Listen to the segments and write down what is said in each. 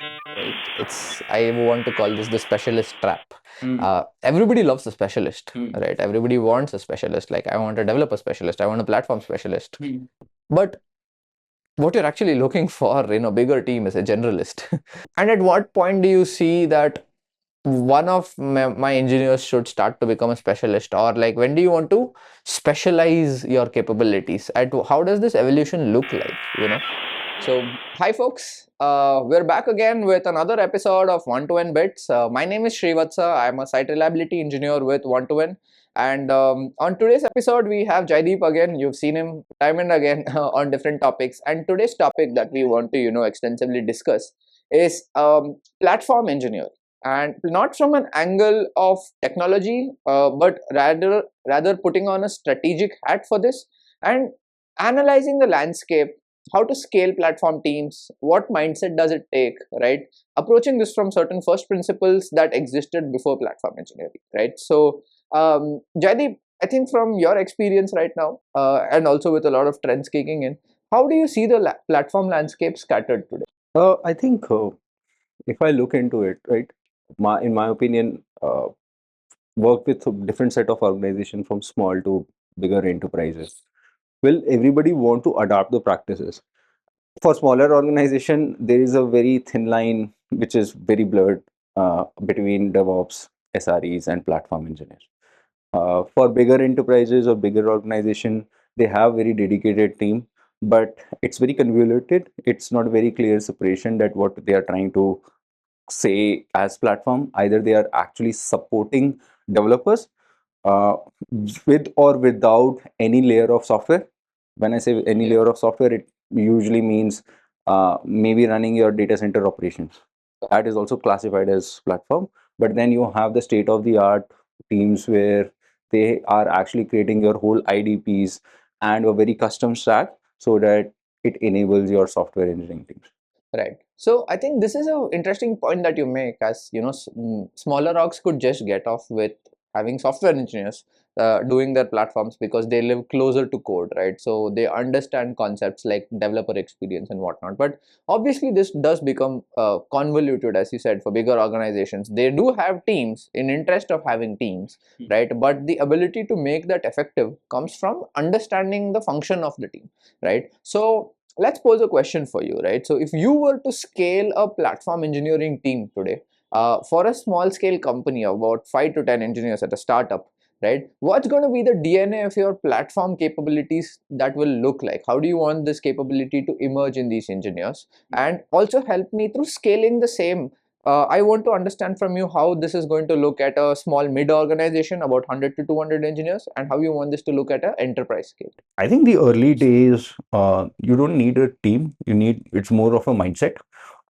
right? I want to call this the specialist trap. Hmm. Everybody loves a specialist, Hmm. right? Everybody wants a specialist. Like I want a developer specialist, I want a platform specialist. Hmm. But what you're actually looking for in a bigger team is a generalist. And at what point do you see that one of my engineers should start to become a specialist, or like when do you want to specialize your capabilities? At how does this evolution look like? So, hi folks, we're back again with another episode of One2N Bits. My name is Srivatsa. I'm a site reliability engineer with One2N. And on today's episode, we have Jaideep again. You've seen him time and again on different topics. And today's topic that we want to, extensively discuss is platform engineer. And not from an angle of technology, but rather putting on a strategic hat for this and analyzing the landscape, how to scale platform teams, what mindset does it take, right? Approaching this from certain first principles that existed before platform engineering, right? So, Jaideep, I think from your experience right now, and also with a lot of trends kicking in, how do you see the platform landscape scattered today? I think if I look into it, right, in my opinion, work with a different set of organization from small to bigger enterprises. Will everybody want to adopt the practices? For smaller organization, there is a very thin line which is very blurred between DevOps, SREs, and platform engineers. For bigger enterprises or bigger organization, they have very dedicated team, but it's very convoluted. It's not very clear separation that what they are trying to say as platform. Either they are actually supporting developers uh, with or without any layer of software. When I say any layer of software, it usually means maybe running your data center operations. That is also classified as platform. But then you have the state of the art teams where they are actually creating your whole IDPs and a very custom stack so that it enables your software engineering teams. Right. So I think this is an interesting point that you make, as smaller orgs could just get off with having software engineers doing their platforms because they live closer to code, right? So they understand concepts like developer experience and whatnot. But obviously, this does become convoluted, as you said, for bigger organizations. They do have teams in interest of having teams, right? But the ability to make that effective comes from understanding the function of the team, right? So let's pose a question for you, right? So if you were to scale a platform engineering team today, for a small scale company of about 5 to 10 engineers at a startup, right, what's going to be the DNA of your platform capabilities that will look like? How do you want this capability to emerge in these engineers? And also help me through scaling the same. I want to understand from you how this is going to look at a small mid organization, about 100 to 200 engineers, and how you want this to look at an enterprise scale. I think the early days, you don't need a team. It's more of a mindset,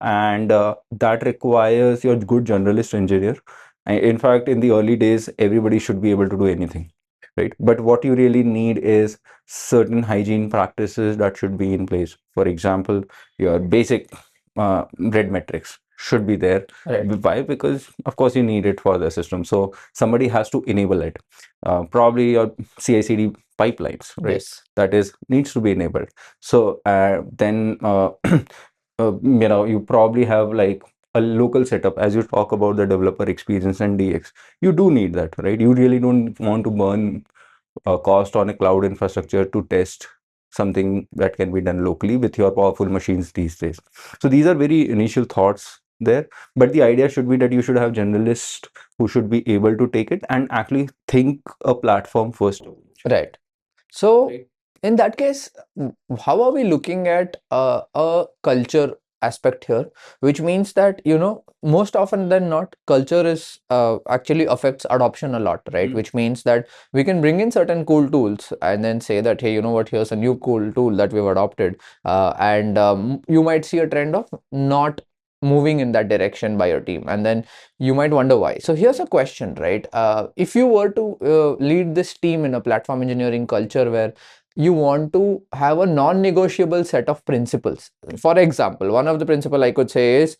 and that requires your good generalist engineer. In fact, in the early days, everybody should be able to do anything, right? But what you really need is certain hygiene practices that should be in place. For example, your basic red metrics should be there. Right. Why? Because of course you need it for the system. So somebody has to enable it. Probably your CI/CD pipelines, right? Yes. That is needs to be enabled. So then you probably have like a local setup. As you talk about the developer experience and DX, you do need that, right? You really don't want to burn cost on a cloud infrastructure to test something that can be done locally with your powerful machines these days. So these are very initial thoughts there, but the idea should be that you should have generalists who should be able to take it and actually think a platform first. Right. So, in that case, how are we looking at a culture aspect here? Which means that, most often than not, culture is actually affects adoption a lot, right? Which means that we can bring in certain cool tools and then say that, hey, you know what, here's a new cool tool that we've adopted. And you might see a trend of not moving in that direction by your team. And then you might wonder why. So here's a question, right? If you were to lead this team in a platform engineering culture where you want to have a non-negotiable set of principles. For example, one of the principle I could say is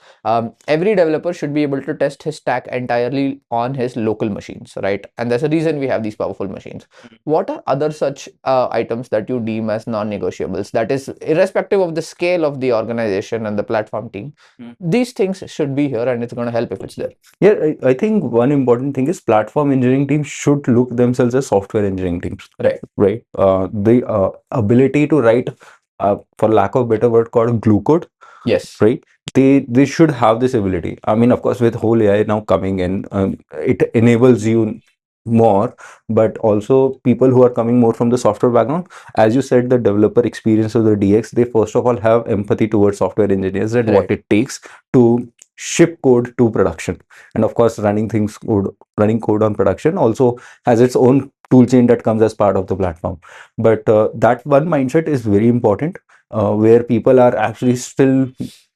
every developer should be able to test his stack entirely on his local machines, right? And there's a reason we have these powerful machines. What are other such items that you deem as non-negotiables? That is, irrespective of the scale of the organization and the platform team, these things should be here, and it's going to help if it's there. Yeah, I think one important thing is platform engineering teams should look themselves as software engineering teams. Right. Right. The ability to write, for lack of a better word, called glue code. Yes. Right. They should have this ability. I mean, of course, with whole AI now coming in, it enables you more, but also people who are coming more from the software background, as you said, the developer experience of the DX, they first of all have empathy towards software engineers and what it takes to ship code to production. And of course, running code on production also has its own tool chain that comes as part of the platform. But that one mindset is very important, where people are actually still,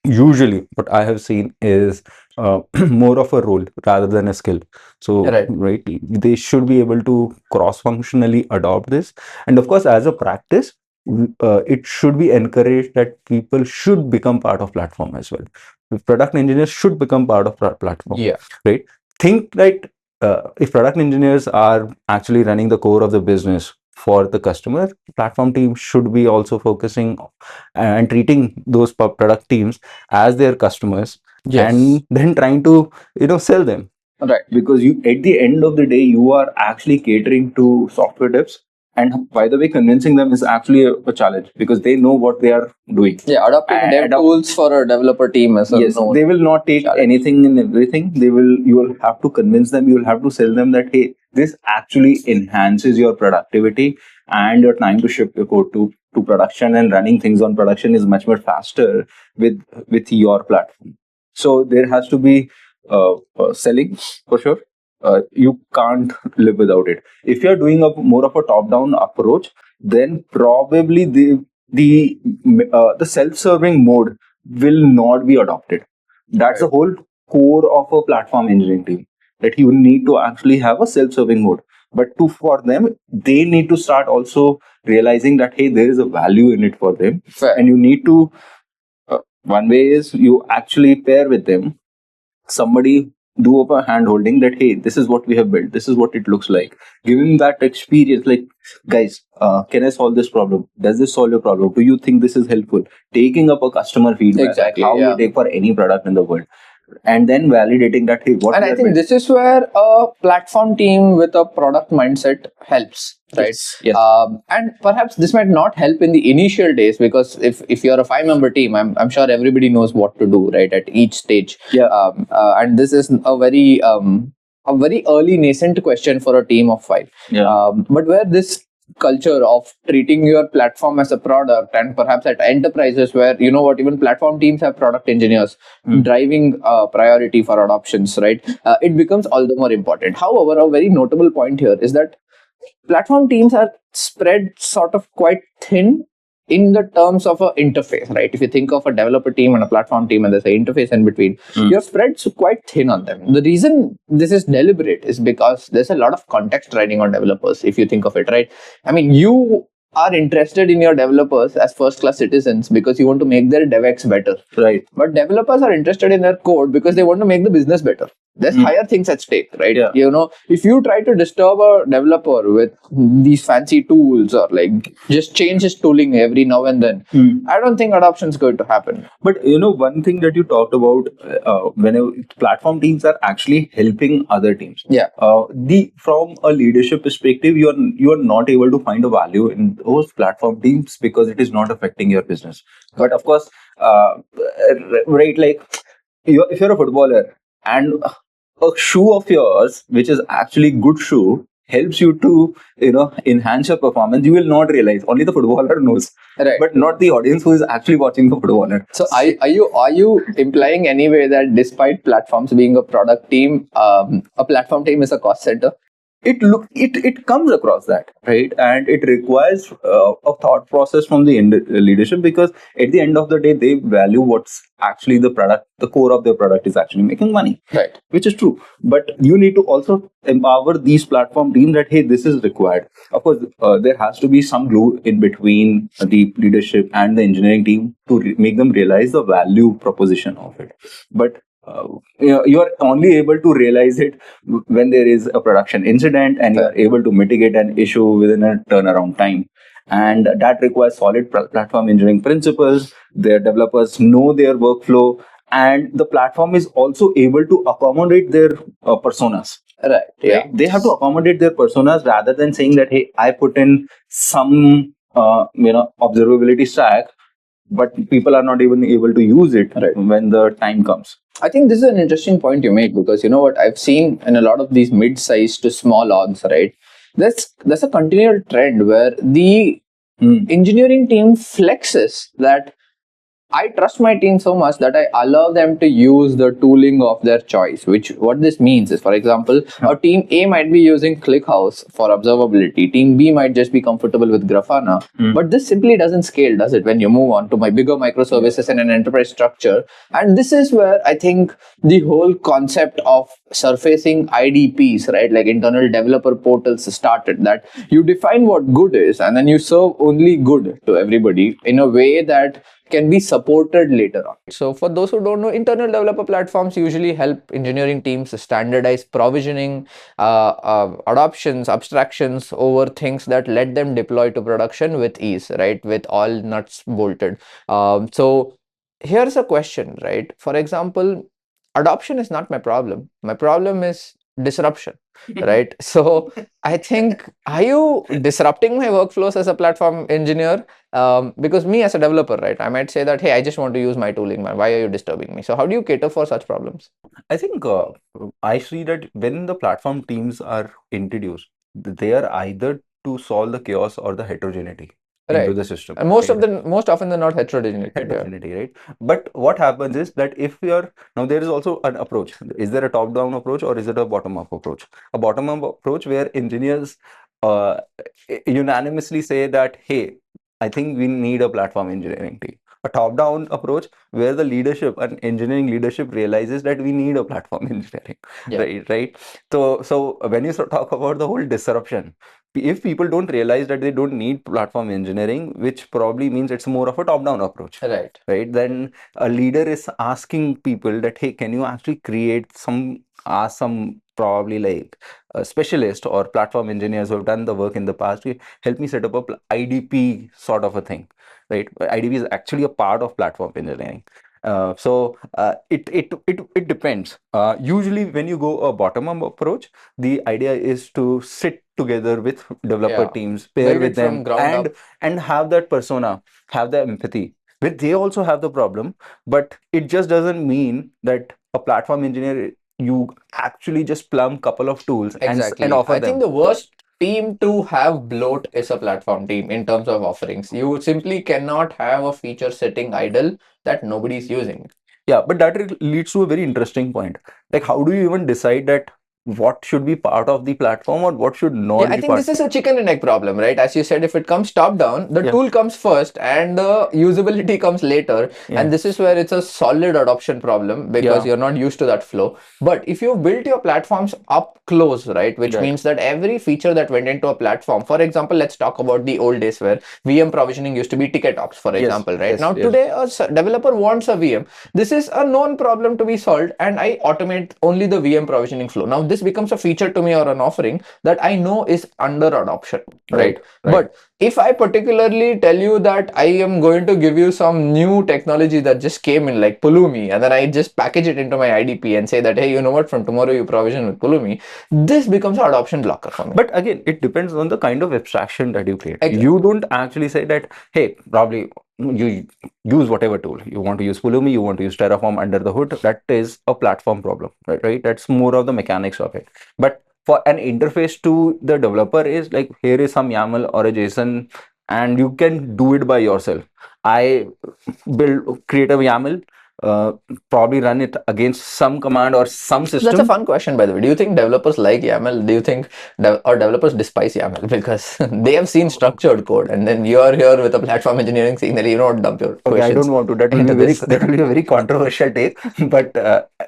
usually what I have seen is more of a role rather than a skill. So right, they should be able to cross-functionally adopt this. And of course, as a practice, it should be encouraged that people should become part of platform as well. Product engineers should become part of platform. Yeah. Right. Think that if product engineers are actually running the core of the business for the customer, platform team should be also focusing and treating those product teams as their customers. Yes. And then trying to sell them. Right. Because you, at the end of the day, you are actually catering to software devs. And by the way, convincing them is actually a challenge because they know what they are doing. Yeah, adopting dev tools for a developer team is yes, they will not take anything and everything. You will have to convince them, you will have to sell them that, hey, this actually enhances your productivity and your time to ship your code to production, and running things on production is much more faster with your platform. So there has to be selling for sure. You can't live without it. If you're doing more of a top-down approach, then probably the self-serving mode will not be adopted. That's the whole core of a platform engineering team, that you need to actually have a self-serving mode. But for them, they need to start also realizing that, hey, there is a value in it for them. Fair. And you need to, one way is you actually pair with them, somebody do up a hand holding that, hey, this is what we have built, this is what it looks like. Give him that experience, like, guys, can I solve this problem? Does this solve your problem? Do you think this is helpful? Taking up a customer feedback, exactly, how you take for any product in the world, and then validating that, hey, what. And I think this is where a platform team with a product mindset helps, right? Yes. And perhaps this might not help in the initial days, because if you're a 5-member team, I'm sure everybody knows what to do, right, at each stage. Yeah. And this is a very early nascent question for a team of 5. Yeah. But where this culture of treating your platform as a product, and perhaps at enterprises where, you know what, even platform teams have product engineers driving priority for adoptions, right? It becomes all the more important. However, a very notable point here is that platform teams are spread sort of quite thin in the terms of an interface, right? If you think of a developer team and a platform team and there's an interface in between, you're spread quite thin on them. The reason this is deliberate is because there's a lot of context riding on developers, if you think of it, right? I mean, you are interested in your developers as first-class citizens because you want to make their DevX better. Right. But developers are interested in their code because they want to make the business better. There's higher things at stake, right? Yeah. You know, if you try to disturb a developer with these fancy tools or like just change his tooling every now and then, I don't think adoption is going to happen. But you know, one thing that you talked about, when platform teams are actually helping other teams. Yeah. From a leadership perspective, you are not able to find a value in those platform teams because it is not affecting your business. But of course, right, like if you're a footballer and a shoe of yours, which is actually good shoe, helps you to enhance your performance, you will not realize. Only the footballer knows, right? But not the audience who is actually watching the footballer. So are you implying anyway that despite platforms being a product team, a platform team is a cost center? it comes across that, right? And it requires a thought process from the leadership, because at the end of the day they value what's actually the product, the core of their product is actually making money, Right. which is true. But you need to also empower these platform teams that, hey, this is required. Of course, there has to be some glue in between the leadership and the engineering team to make them realize the value proposition of it. But you are only able to realize it when there is a production incident and you are able to mitigate an issue within a turnaround time. And that requires solid platform engineering principles. Their developers know their workflow, and the platform is also able to accommodate their personas. Right. Yeah. They have to accommodate their personas rather than saying that, hey, I put in some observability stack, but people are not even able to use it when the time comes. I think this is an interesting point you make, because you know what I've seen in a lot of these mid-sized to small orgs, right? There's a continual trend where the engineering team flexes that I trust my team so much that I allow them to use the tooling of their choice. Which what this means is, for example, a team A might be using ClickHouse for observability. Team B might just be comfortable with Grafana. But this simply doesn't scale, does it? When you move on to my bigger microservices in an enterprise structure, and this is where I think the whole concept of surfacing IDPs, right, like internal developer portals, started. That you define what good is, and then you serve only good to everybody in a way that can be supported later on. So for those who don't know, internal developer platforms usually help engineering teams standardize provisioning, adoptions, abstractions over things that let them deploy to production with ease, right, with all nuts bolted. So here's a question, right? For example, adoption is not my problem. My problem is disruption, right? So I think, are you disrupting my workflows as a platform engineer? Because me as a developer, right, I might say that, hey, I just want to use my tooling, man. Why are you disturbing me? So how do you cater for such problems? I think I see that when the platform teams are introduced, they are either to solve the chaos or the heterogeneity into the system. And most often they're not heterogeneity. Heterogeneity, right? But what happens is that if we are now, there is also an approach. Is there a top-down approach or is it a bottom-up approach? A bottom-up approach where engineers uh, unanimously say that, hey, I think we need a platform engineering team. A top-down approach where the leadership and engineering leadership realizes that we need a platform engineering, right? So when you talk about the whole disruption, if people don't realize that they don't need platform engineering, which probably means it's more of a top-down approach, right? Then a leader is asking people that, hey, can you actually create ask some probably like a specialist or platform engineers who have done the work in the past, help me set up a IDP sort of a thing, right? IDP is actually a part of platform engineering. It depends. Usually when you go a bottom-up approach, the idea is to sit together with developer teams, pair with them, and have that persona, have the empathy. But they also have the problem, but it just doesn't mean that a platform engineer, you actually just plumb couple of tools and offer them. I think the worst team to have bloat is a platform team in terms of offerings. You simply cannot have a feature sitting idle that nobody is using. Yeah, but that leads to a very interesting point. Like, how do you even decide that what should be part of the platform or what should not be I think this is a chicken and egg problem, right? As you said, if it comes top down, the tool comes first and the usability comes later. And this is where it's a solid adoption problem, because you're not used to that flow. But if you built your platforms up close, right, which means that every feature that went into a platform, for example, let's talk about the old days where VM provisioning used to be ticket ops, for example, right? Now today a developer wants a VM. This is a known problem to be solved, and I automate only the VM provisioning flow. Now this becomes a feature to me or an offering that I know is under adoption, right? But if I particularly tell you that I am going to give you some new technology that just came in, like Pulumi, and then I just package it into my IDP and say that, hey, you know what, from tomorrow you provision with Pulumi, this becomes an adoption blocker for me. But again, it depends on the kind of abstraction that you create. You don't actually say that, hey, probably you use whatever tool you want to use. Pulumi, you want to use Terraform under the hood. That is a platform problem, right? That's more of the mechanics of it. But for an interface to the developer is like, here is some YAML or a JSON, and you can do it by yourself. I create a YAML, probably run it against some command or some system. That's a fun question, by the way. Do you think developers like YAML? Do you think or developers despise YAML because they have seen structured code, and then you are here with a platform engineering saying that you don't dump your Okay, I questions don't want to. That will into be very this. that will be a very controversial take. But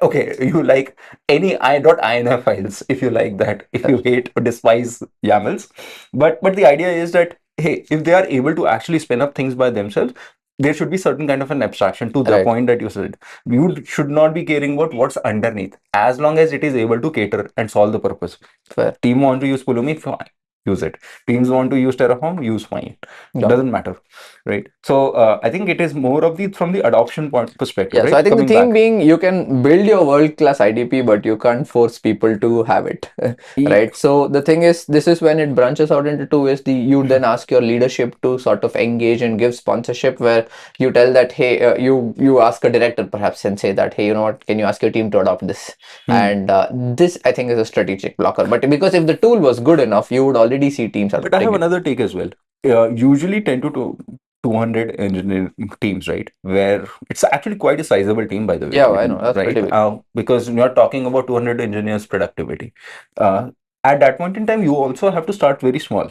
okay, you like any I.INF files if you like that. If you hate or despise YAMLs, but the idea is that hey, if they are able to actually spin up things by themselves, there should be certain kind of an abstraction to the Right. point that you said. You should not be caring about what's underneath, as long as it is able to cater and solve the purpose. Fair. Team want to use Pulumi, fine, use it. Teams want to use Terraform, use fine. Got Doesn't matter, right? So I think it is more of the from the adoption point perspective, Yeah, right? so I think the Coming theme back. being you can build your world-class IDP, but you can't force people to have it, right? So the thing is, this is when it branches out into two ways. You then ask your leadership to sort of engage and give sponsorship, where you tell that, hey, you ask a director perhaps and say that, hey, you know what, can you ask your team to adopt this? And this, I think, is a strategic blocker. But because if the tool was good enough, you would already see teams But I have adopting it. another take as well. Usually 10 to 200 engineering teams, right? Where it's actually quite a sizable team, by the way. Yeah, I know, that's Right? pretty big. Because you're talking about 200 engineers' productivity. At that point in time, you also have to start very small,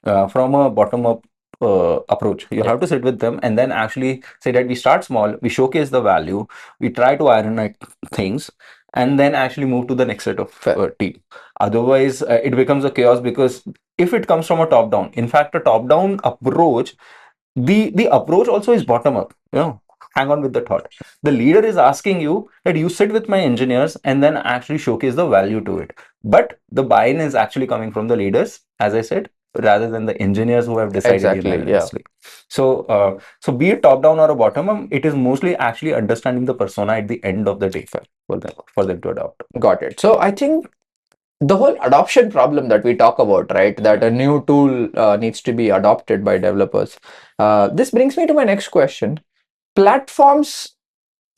from a bottom-up approach. You Yeah. have to sit with them and then actually say that we start small, we showcase the value, we try to iron out things, and then actually move to the next set of Fair. team. Otherwise, it becomes a chaos because if it comes from a top down, in fact a top down approach, the approach also is bottom up, hang on with the thought. The leader is asking you that you sit with my engineers and then actually showcase the value to it, but the buy-in is actually coming from the leaders, as I said, rather than the engineers who have decided Exactly. Yeah. unanimously. So be it top down or a bottom up, it is mostly actually understanding the persona at the end of the day for them to adopt. Got it. So I think the whole adoption problem that we talk about, right, that a new tool needs to be adopted by developers. This brings me to my next question. Platforms,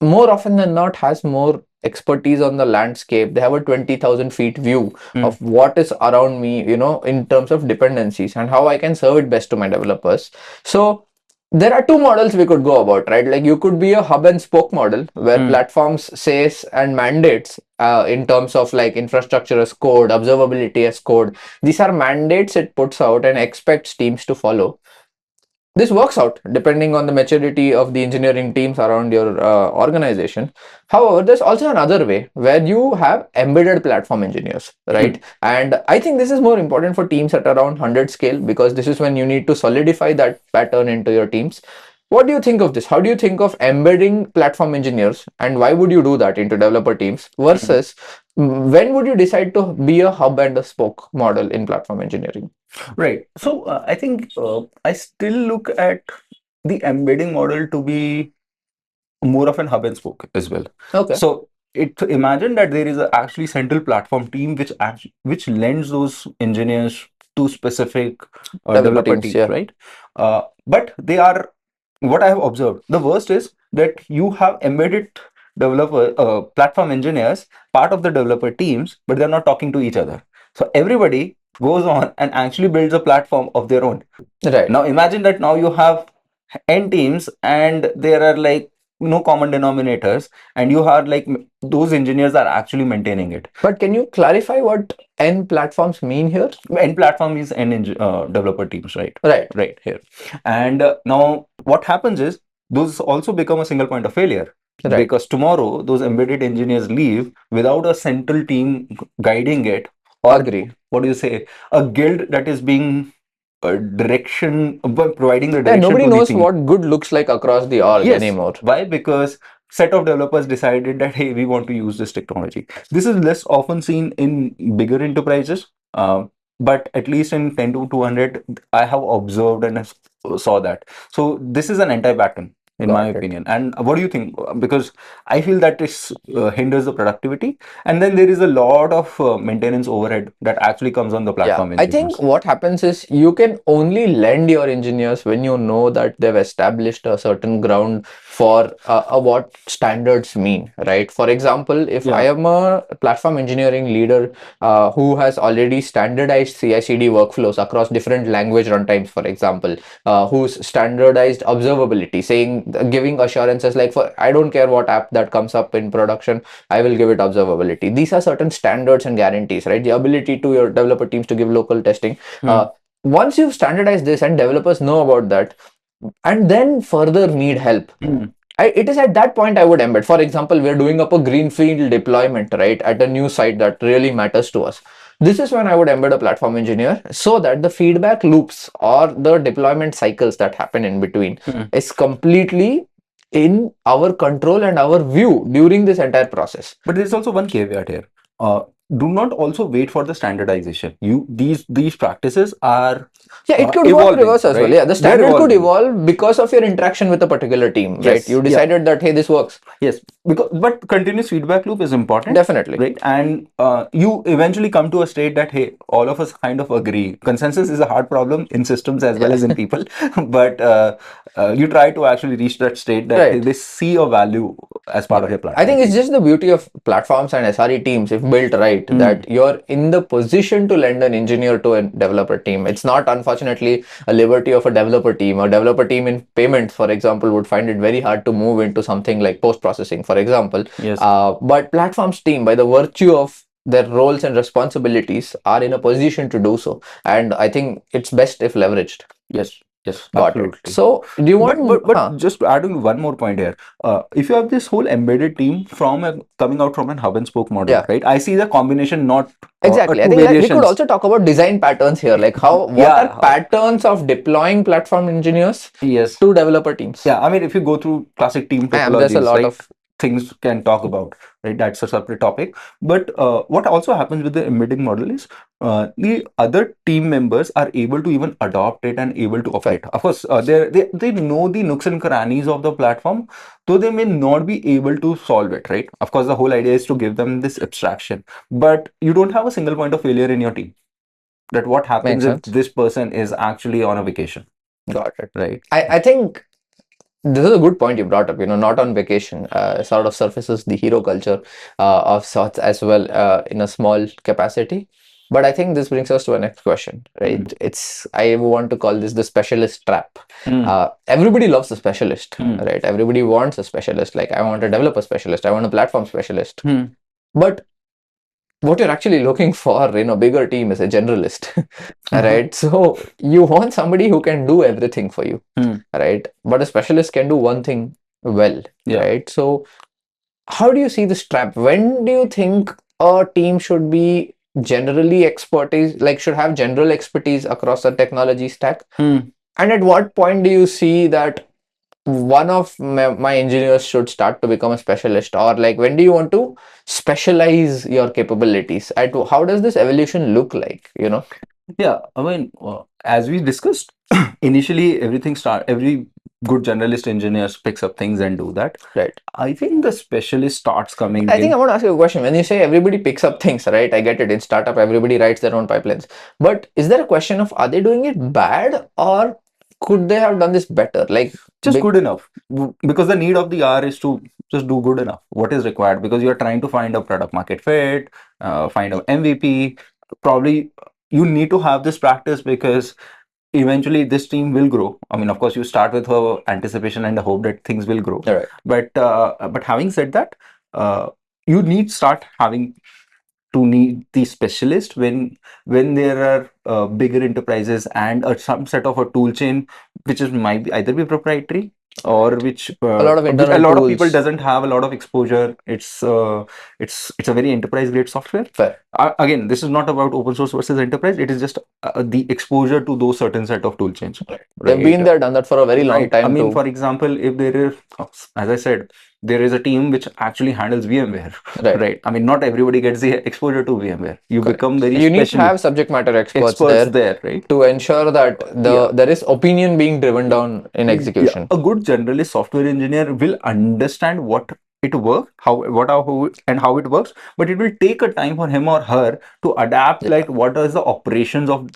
more often than not, has more expertise on the landscape. They have a 20,000 feet view of what is around me, in terms of dependencies and how I can serve it best to my developers. So there are two models we could go about, right? Like, you could be a hub and spoke model where platforms says and mandates in terms of like infrastructure as code, observability as code. These are mandates it puts out and expects teams to follow. This works out depending on the maturity of the engineering teams around your organization. However, there's also another way where you have embedded platform engineers, right? And I think this is more important for teams at around 100 scale, because this is when you need to solidify that pattern into your teams. What do you think of this? How do you think of embedding platform engineers, and why would you do that into developer teams versus when would you decide to be a hub and a spoke model in platform engineering? Right. So I think I still look at the embedding model to be more of an hub and spoke as well. Okay. So imagine that there is a actually central platform team which lends those engineers to specific developer Teams, teams, yeah. right? But they are, what I have observed, the worst is that you have embedded developer platform engineers part of the developer teams, but they're not talking to each other. So everybody goes on and actually builds a platform of their own. Right. Now imagine that now you have n teams and there are like no common denominators, and you are like those engineers are actually maintaining it. But can you clarify what N platforms mean here? N platform is developer teams, right? Right. Here. And now what happens is those also become a single point of failure. Right. Because tomorrow those embedded engineers leave without a central team guiding it, or Agree. what do you say, a guild that is being direction, providing the Yeah, direction nobody to the knows team. what good looks like across the org Yes. anymore. Why? Because set of developers decided that hey, we want to use this technology. This is less often seen in bigger enterprises, but at least in 10 to 200, I have observed and saw that. So this is an anti-pattern in my opinion. And what do you think? Because I feel that this hinders the productivity, and then there is a lot of maintenance overhead that actually comes on the platform I think what happens is you can only lend your engineers when you know that they've established a certain ground for what standards mean, right? For example, if I am a platform engineering leader who has already standardized CI/CD workflows across different language runtimes, for example, who's standardized observability, saying giving assurances like, for I don't care what app that comes up in production, I will give it observability. These are certain standards and guarantees, right? The ability to your developer teams to give local testing. Once you've standardized this and developers know about that, and then further need help, it is at that point I would embed. For example, we're doing up a greenfield deployment, right, at a new site that really matters to us. This is when I would embed a platform engineer, so that the feedback loops or the deployment cycles that happen in between is completely in our control and our view during this entire process. But there's also one caveat here. Do not also wait for the standardization. These practices are it could evolving, work reverse as well. right? Yeah, the standard could evolving. evolve because of your interaction with a particular team, right? Yes, You decided that, hey, this works. Yes, but continuous feedback loop is important. Definitely. Right? And you eventually come to a state that, hey, all of us kind of agree. Consensus is a hard problem in systems as well as in people. But you try to actually reach that state that hey, they see a value as part of your platform. I think it's just the beauty of platforms and SRE teams, if built right, that you're in the position to lend an engineer to a developer team. It's not, unfortunately, a liberty of a developer team. A developer team in payments, for example, would find it very hard to move into something like post-processing, for example. Yes. But platforms team, by the virtue of their roles and responsibilities, are in a position to do so. And I think it's best if leveraged. Yes. Yes, got absolutely. It. So, do you want? But just adding one more point here, if you have this whole embedded team coming out from an hub and spoke model, right? I see the combination not exactly. I think like we could also talk about design patterns here, like what are patterns of deploying platform engineers to developer teams. Yeah, I mean, if you go through classic team topologies, there's a lot of things can talk about, right? That's a separate topic. But what also happens with the embedding model is the other team members are able to even adopt it and able to operate. Of course, they know the nooks and crannies of the platform, though they may not be able to solve it, right? Of course, the whole idea is to give them this abstraction, but you don't have a single point of failure in your team. That what happens if this person is actually on a vacation. Got it. Right. I think this is a good point you brought up, not on vacation, sort of surfaces the hero culture of sorts as well in a small capacity. But I think this brings us to our next question, right? I want to call this the specialist trap. Everybody loves a specialist, right? Everybody wants a specialist. Like, I want a developer specialist, I want a platform specialist. But what you're actually looking for in a bigger team is a generalist, right? So you want somebody who can do everything for you, right? But a specialist can do one thing well, right? So how do you see this trap? When do you think a team should be generally expertise, like should have general expertise across the technology stack? And at what point do you see that one of my engineers should start to become a specialist? Or like, when do you want to specialize your capabilities? How does this evolution look like, Yeah, I mean, as we discussed, initially every good generalist engineer picks up things and do that. Right. I think the specialist starts coming I think I want to ask you a question. When you say everybody picks up things, right? I get it. In startup, everybody writes their own pipelines. But is there a question of, are they doing it bad, or could they have done this better? Like, just good enough, because the need of the hour is to just do good enough. What is required, because you're trying to find a product market fit, find a MVP. Probably you need to have this practice because eventually this team will grow. I mean, of course, you start with her anticipation and the hope that things will grow. Right. But having said that, you need the specialist when there are bigger enterprises and some set of a tool chain which might be either be proprietary or which a lot of people doesn't have a lot of exposure. It's a very enterprise grade software. Fair. Again, this is not about open source versus enterprise. It is just the exposure to those certain set of tool chains. Right. They've been there, done that for a very long time. I mean, for example, if there is, as I said, there is a team which actually handles VMware, right? I mean, not everybody gets the exposure to VMware. You become very you need to have subject matter experts there, right? To ensure that there is opinion being driven down in execution. A good generalist software engineer will understand what it works, how it works, but it will take a time for him or her to adapt, like what is the operations of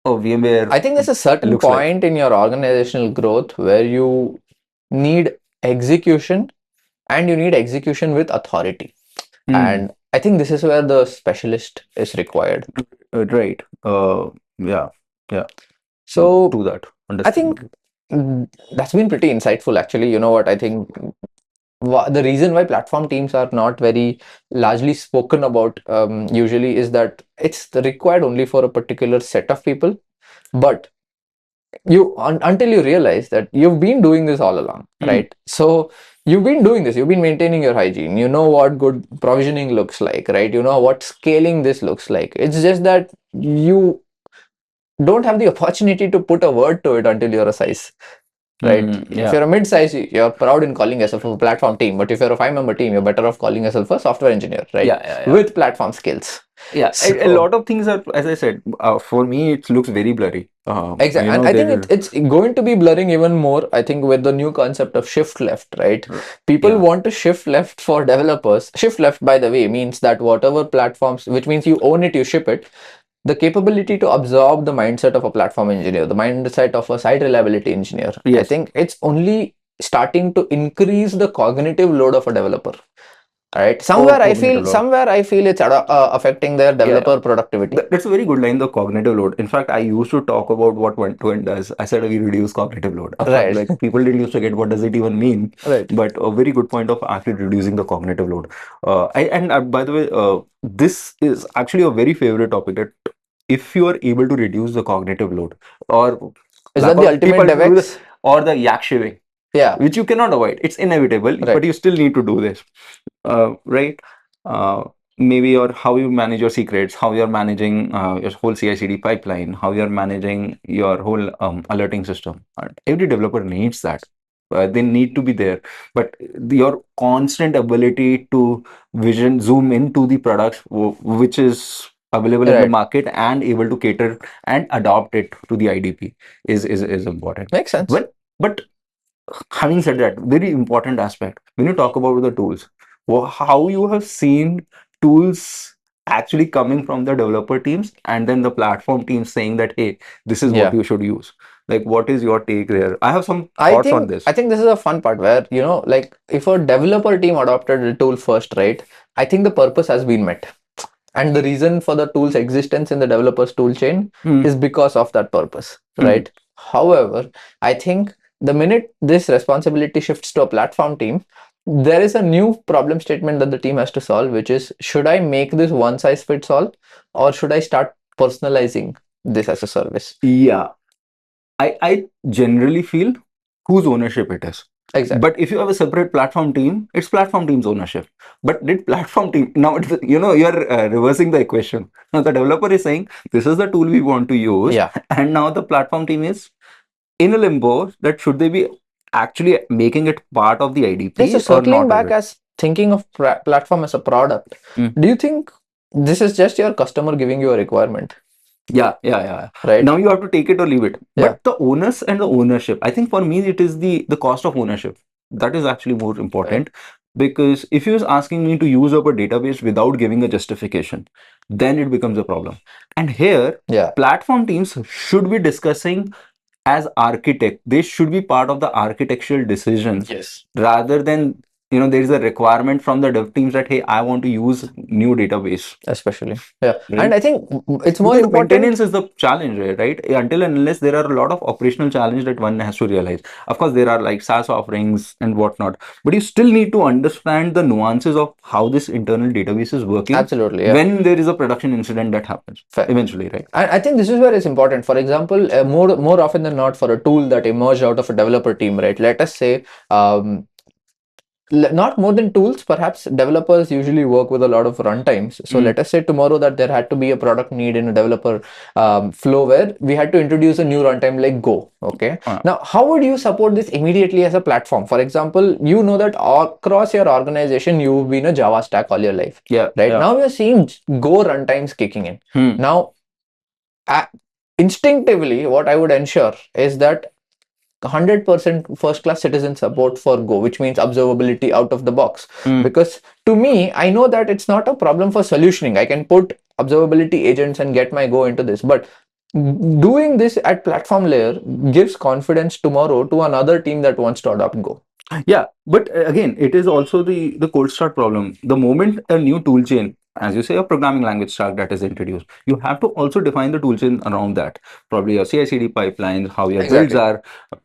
VMware. I think there's a certain point in your organizational growth where you need execution, and you need execution with authority. And I think this is where the specialist is required. Right. Yeah. So do that. I think That's been pretty insightful, actually. You know what? I think the reason why platform teams are not very largely spoken about usually is that it's required only for a particular set of people. But until you realize that you've been doing this all along, right? So you've been doing this, you've been maintaining your hygiene, you know what good provisioning looks like, right? You know what scaling this looks like. It's just that you don't have the opportunity to put a word to it until you're a size, right? If you're a mid-size, you're proud in calling yourself a platform team, but if you're a 5-member team, you're better off calling yourself a software engineer, right? With platform skills. Yeah, a lot of things are, as I said, for me, it looks very blurry. Exactly. And I think it's going to be blurring even more, I think, with the new concept of shift left, right? People want to shift left for developers. Shift left, by the way, means that whatever platforms, which means you own it, you ship it, the capability to absorb the mindset of a platform engineer, the mindset of a site reliability engineer. I think it's only starting to increase the cognitive load of a developer. Right. Somewhere I feel it's affecting their developer productivity. That's a very good line, the cognitive load. In fact, I used to talk about what One2N does. I said we reduce cognitive load. Right. Like people didn't used to get what does it even mean. Right. But a very good point of actually reducing the cognitive load. By the way, this is actually a very favorite topic, that if you are able to reduce the cognitive load, or is that the ultimate DevOps? Or the yak shaving, which you cannot avoid. It's inevitable, but you still need to do this, right? Maybe how you manage your secrets, how you're managing your whole CI/CD pipeline, how you're managing your whole alerting system. Every developer needs that. They need to be there, but your constant ability to zoom into the products which is available in the market and able to cater and adopt it to the IDP is important. Makes sense. But having said that, very important aspect, when you talk about the tools, how you have seen tools actually coming from the developer teams and then the platform teams saying that, hey, this is what you should use. Like, what is your take there? I have some thoughts on this. I think this is a fun part where, like if a developer team adopted the tool first, right? I think the purpose has been met. And the reason for the tool's existence in the developer's tool chain is because of that purpose, right? However, I think the minute this responsibility shifts to a platform team, there is a new problem statement that the team has to solve, which is, should I make this one size fits all, or should I start personalizing this as a service? Yeah, I generally feel whose ownership it is. Exactly. But if you have a separate platform team, it's platform team's ownership. But did platform team, now you're reversing the equation. Now the developer is saying, this is the tool we want to use. And now the platform team is in a limbo, that should they be actually making it part of the IDP? So circling back as thinking of platform as a product, do you think this is just your customer giving you a requirement? Yeah. Right. Now you have to take it or leave it. But the onus and the ownership, I think for me, it is the cost of ownership. That is actually more important. Because if you're asking me to use up a database without giving a justification, then it becomes a problem. And here, platform teams should be discussing as architect. They should be part of the architectural decisions, rather than there is a requirement from the dev teams that, hey, I want to use new database, especially. And I think it's more important. Maintenance is the challenge, right? Until and unless there are a lot of operational challenge that one has to realize. Of course, there are like SaaS offerings and whatnot, but you still need to understand the nuances of how this internal database is working. Absolutely. When there is a production incident that happens eventually, right? And I think this is where it's important. For example, more often than not, for a tool that emerged out of a developer team, right? Let us say, not more than tools, perhaps developers usually work with a lot of runtimes. So let us say tomorrow that there had to be a product need in a developer flow where we had to introduce a new runtime like Go. Okay. Now, how would you support this immediately as a platform? For example, you know that across your organization, you've been a Java stack all your life. Right. Now we are seeing Go runtimes kicking in. Now, instinctively, what I would ensure is that 100% first class citizen support for Go, which means observability out of the box. Because to me, I know that it's not a problem for solutioning. I can put observability agents and get my Go into this. But doing this at platform layer gives confidence tomorrow to another team that wants to adopt Go. Yeah, but again, it is also the cold start problem. The moment a new tool chain, as you say, a programming language stack that is introduced. You have to also define the toolchain around that. Probably your CI/CD pipelines, how your builds Exactly. are.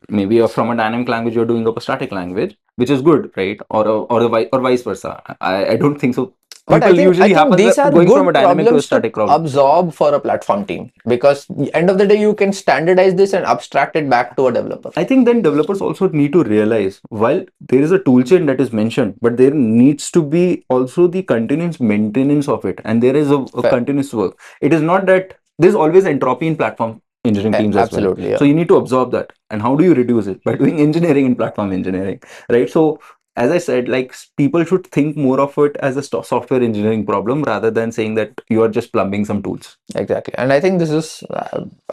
Maybe from a dynamic language, you're doing up a static language, which is good, right? Or vice versa. I don't think so. But People I usually think happens these are going from a good dynamic to a problems to static problem. absorb for a platform team, because end of the day you can standardize this and abstract it back to a developer. I think then developers also need to realize, while there is a toolchain that is mentioned, but there needs to be also the continuous maintenance of it, and there is a Fair. continuous work. It is not that there's always entropy in platform engineering teams as well. Absolutely, yeah. So you need to absorb that. And how do you reduce it? By doing engineering in platform engineering, right? So as I said, like people should think more of it as a software engineering problem rather than saying that you are just plumbing some tools. Exactly. And I think this is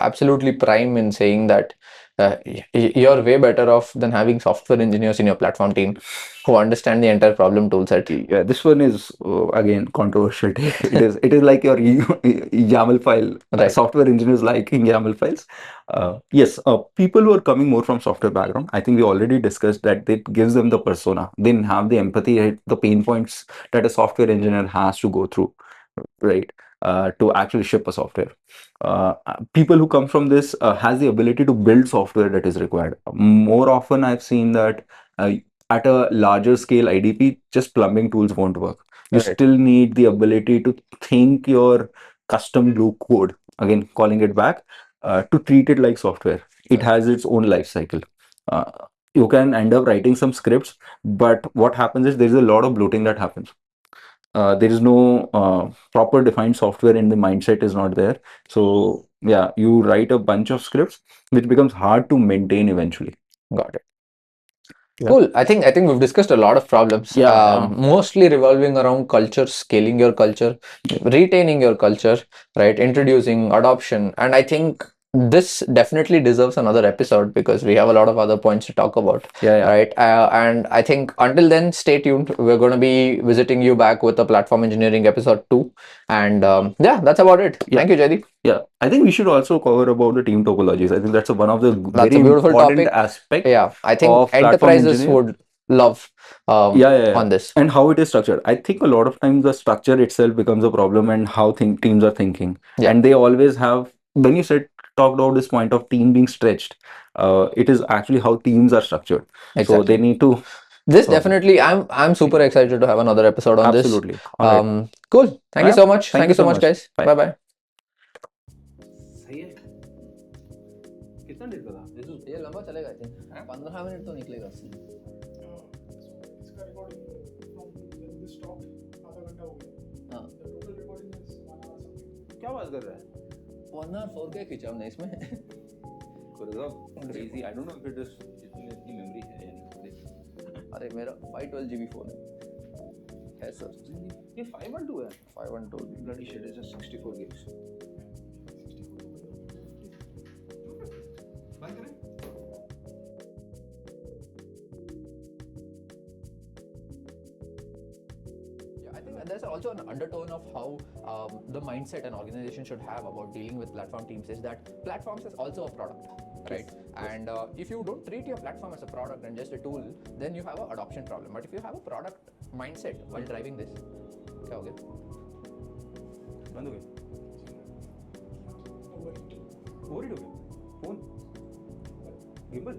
absolutely prime in saying that you're way better off than having software engineers in your platform team who understand the entire problem tool set. Yeah, this one is again controversial. It is like your YAML file. Right. Software engineers liking YAML files. Yes, people who are coming more from software background, I think we already discussed that it gives them the persona. They have the empathy, right? The pain points that a software engineer has to go through, right? To actually ship a software. People who come from this has the ability to build software that is required. More often, I've seen that at a larger scale IDP, just plumbing tools won't work. You Right. still need the ability to think your custom blue code, again, calling it back, to treat it like software. It has its own life cycle. Uh, you can end up writing some scripts, but what happens is there's a lot of bloating that happens. There is no proper defined software, and the mindset is not there. So yeah, you write a bunch of scripts which becomes hard to maintain eventually. Got it. Yeah. Cool. I think we've discussed a lot of problems, Yeah. mostly revolving around culture, scaling your culture, retaining your culture, right? Introducing adoption. And I think this definitely deserves another episode because we have a lot of other points to talk about, Yeah. right? And I think until then, stay tuned. We're going to be visiting you back with a platform engineering episode 2. And yeah, that's about it. Yeah. Thank you, Jaideep. Yeah, I think we should also cover about the team topologies. I think that's one of the That's very a beautiful important topic. aspect Yeah, I think of platform enterprises engineering. would love Yeah. on this. And how it is structured. I think a lot of times the structure itself becomes a problem, and how teams are thinking. Yeah. And they always have, when you talked about this point of team being stretched, it is actually how teams are structured. So they Exactly. need to. This definitely, I'm super excited to have another episode on this. Absolutely. All right. Cool. Thank you so much. Thank Thank you you so so much, much. guys. Bye. Bye bye. कितना देर का था? ये लंबा चलेगा I think 15 minute तो निकलेगा इससे। इसका रिकॉर्डिंग फ्रॉम दिस टॉक आधा घंटा हो गया। हाँ। The total recording is 1 hour something। क्या बात कर रहा है? 1 hour 4K खींचा हमने इसमें। Crazy. I don't know if it is इतनी मेमोरी है या नहीं। अरे मेरा 512 GB फोन है सर। ये 512 है? 512 Bloody shit, it's just 64 gigs. Bye करें। I think there's also an undertone of how the mindset an organization should have about dealing with platform teams is that platforms is also a product, right? And if you don't treat your platform as a product and just a tool, then you have an adoption problem. But if you have a product mindset while driving this, क्या हो गया? बंद हो गया? Overheat हो गया? Phone? Gimbal?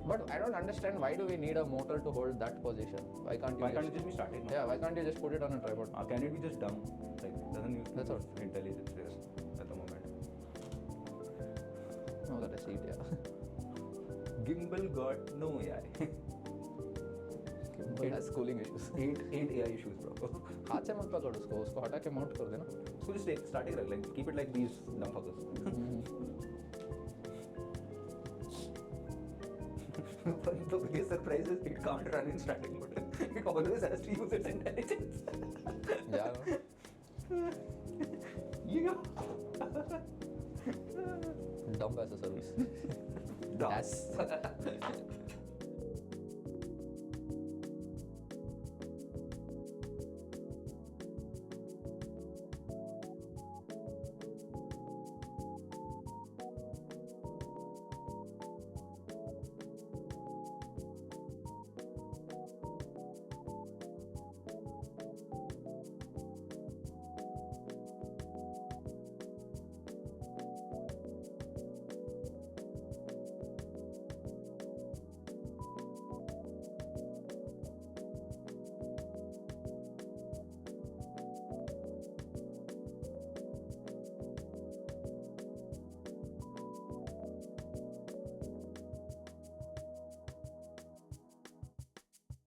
But I don't understand, why do we need a motor to hold that position? Why can't you just be static? No? Yeah, why can't you just put it on a tripod? Can it be just dumb? Like, doesn't use That's all. intelligence there at the moment. No, that is it, yeah. Gimbal got no AI. Gimbal has cooling issues. eight AI issues, bro. हाथ से मत पकड़ उसको हटा के mount कर देना। उसको just static रख, like keep it like these dumb fuckers. But the biggest surprise is it can't run in static mode. It always has to use its intelligence. Yeah. Dumb as a service. Dumb. Yes.